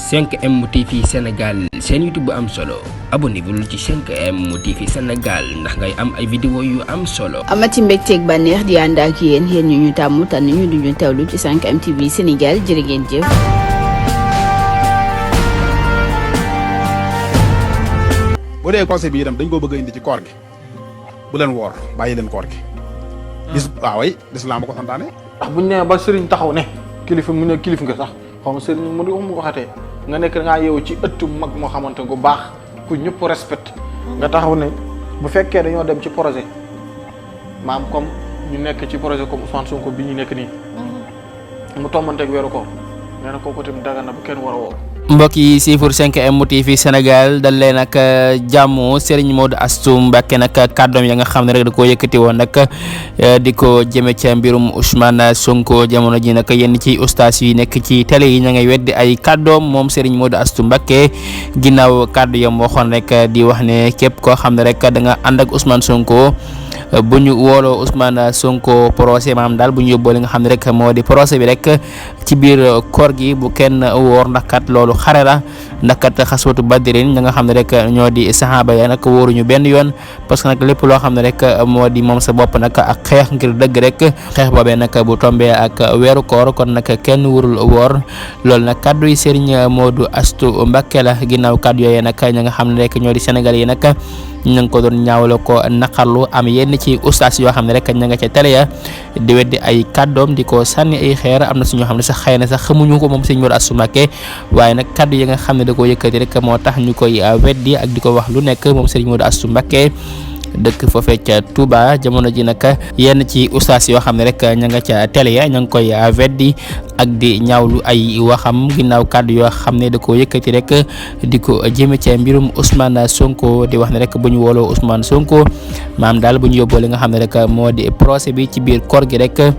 5M TV Sénégal seen YouTube bu am solo abonnez-vous ci 5M TV Sénégal ndax ngay am ay vidéo yu am solo. amati mbégteeg bànneex di ànd ak yéen ñu tàmm tànn ñu duñu teewlu ci 5M TV Sénégal jërë ngeen jëf. bu dee conseil bi itam dañ ko bëgg a indi ci koor gi bu leen woor bàyyi leen koor gi. bis waaw way lislaam ba ko santaane. ndax buñ nee ba sëriñ taxaw ne kilifa mu ne kilif nga sax xaw ma sëriñ mu ko waxatee nga nekk da ngaa yeewu ci ëttu mag moo xamante gu baax ku ñëpp respect nga taxaw ne bu fekkee dañoo dem ci projet maam comme ñu nekk ci projet comme Ousmane Sonko bi ñu nekk nii mu tombanteeg weeru koor nee na kooku tamit daga na bu kenn war a woo. mbokk yi siifur 5M TV Sénégal dal leen nag jàmm Serigne Modou Astou Mbacké nag kàddoom ya nga xam ne rek da koo yëkkati woon nag di ko jëme ca mbirum Ousmane Sonko jamono ji nag yenn ci ustaas yi nekk ci télé yi ña ngay weddi ay kàddoom moom Serigne Modou Astou Mbacké ginnaaw kàddu yam waxoon rek di wax ne képp koo xam ne rek da nga ànd ak Ousmane Sonko bu ñu wooloo Ousmane Sonko procès maam daal bu ñu yóbboo li nga xam ne rek moo di procès bi rek ci biir koor gi bu kenn woor ndax kat loolu xare la ndax kat xaswatu badrin ña nga xam ne rek ñoo di saxaaba ya nag wóoruñu benn yoon parce que nag lépp loo xam ne rek moo di moom sa bopp nag ak xeex ngir dëgg rek xeex boobee nag bu tombee ak weeru koor kon nag kenn warul woor loolu nag kaddu yi Serigne Modou Astou Mbacké la ginnaaw kaddu yooyee nag ña nga xam ne rek ñoo di Sénégal yi nag ñu ngi ko doon ñaawlo ko naqarlu am yenn ci ustaas yoo xam ne rek ña nga ca télé ya di weddi ay kàddoom di ko sànni ay xeer am na suñoo xam ne sax xëy na sax xamuñu ko moom Serigne Modou Astou Mbacké waaye nag kaddu yi nga xam ne da koo yëkkati rek moo tax ñu koy weddi ak di ko wax lu nekk moom Serigne Modou Astou Mbacké dëkk foofee ca Touba jamono ji nag yenn ci ustaas yoo xam ne rek ña nga ca télé ya ña ngi koy weddi ak di ñaawlu ay waxam ginnaaw kàddu yoo xam ne da koo yëkkati rek di ko jëme ca mbirum Ousmane Sonko di wax ne rek bu ñu wooloo Ousmane Sonko maam daal bu ñu yóbboo li nga xam ne rek moo di procès bi ci biir koor gi rek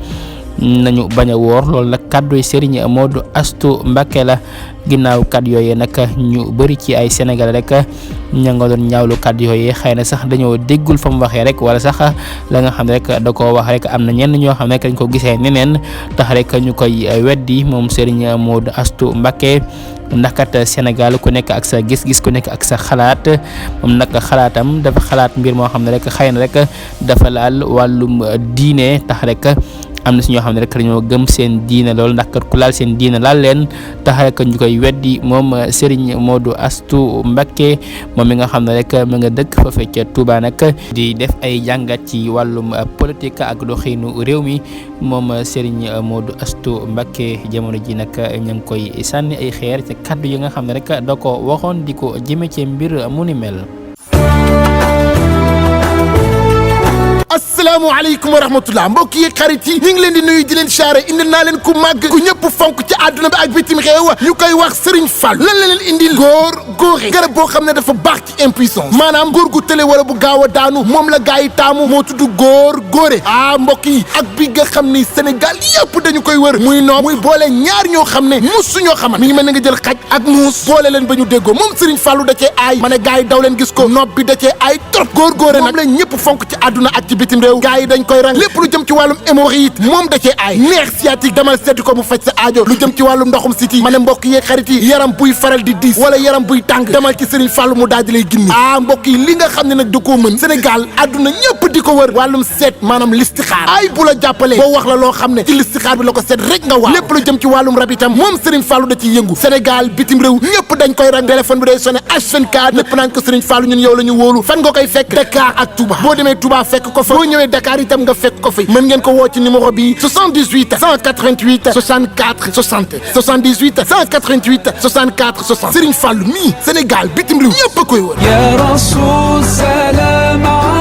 nañu bañ a woor loolu nag kàddu yi Serigne Modou Astou Mbacké la ginnaaw kàddu yooyee nag ñu bëri ci ay Sénégal rek ña nga doon ñaawlu kàddu yooyee xëy na sax dañoo déggul fa mu waxee rek wala sax la nga xam ne rek da koo wax rek am na ñenn ñoo xam ne rek dañ ko gisee neneen tax rek ñu koy weddi moom Serigne Modou Astou Mbacké ndax kat Sénégal ku nekk ak sa gis-gis ku nekk ak sa xalaat moom nag xalaatam dafa xalaat mbir moo xam ne rek xëy na rek dafa laal wàllum diine tax rek am na si ñoo xam ne rek dañoo gëm seen diine loolu ndax kat ku laal seen diine laal leen tax rek ñu koy weddi moom Serigne Modou Astou Mbacké moom mi nga xam ne rek mu nga dëkk fa ca Touba nag di def ay jàngat ci wàllum politique ak doxinu réew mi moom Serigne Modou Astou Mbacké jamono ji nag ñu ngi koy sànni ay xeer ci kaddu yi nga xam ne rek da ko waxoon di ko jëme ci mbir mu ni mel. asalaamaaleykum wa rahmatullah mbokk yi xarit yi ñu ngi leen di nuyu di leen siyaare indi naa leen ku màgg ku ñëpp fonk ci àdduna bi ak bitim réew ñu koy wax Serigne Fall lan la leen indil góore garab boo xam ne dafa baax ci impuissance maanaam góor gu tële wala bu gaaw a daanu moom la gars yi taamu moo tudd góore mbokk yi ak bi nga xam ni Sénégal yëpp dañu koy wër muy nopp muy boole ñaar ñoo xam ne musu ñoo xaman mi ngi mel ne nga jël xaj ak muus boole leen ba ñu déggoo moom Serigne Fallu da cee aay ma ne gars yi daw leen gis ko nopp bi da cee aay trop góore nag la ñëpp fonk ci àdduna ak ci bitim réew gaa yi dañ koy rang lépp lu jëm ci wàllum hémorroïde moom da cee aay neex sciatique damal seeti ko mu faj sa aajo lu jëm ci wàllum ndoxum siti ma ne mbokk yi xarit yi yaram buy faral di diis wala yaram buy tàng demal ci Serigne Fallou mu daal di lay ginni mbokk yi li nga xam ne nag da koo mën Sénégal àdduna ñëpp di ko wër wàllum seet maanaam listixaar ay bu la jàppalee boo wax la loo xam ne ci listixaar bi la ko seet rek nga wax lépp lu jëm ci wàllum rab itam moom Serigne Fallou da ciy yëngu Sénégal bitim réew ñëpp dañ koy rang téléphone bi day sonné H24 ñëpp naan ko Serigne Fallou ñun yow la ñu wóolu fan nga koy fekk Dakar ak Touba boo demee Touba fekk ko fa boo ñëwee Dakar itam nga fekk ko fi mën ngeen ko woo ci numéro bi 78 188 64 60 78 188 64 60 Serigne Fallou mi Sénégal bitim réew ñëpp a koy wër. Ya Rasul salam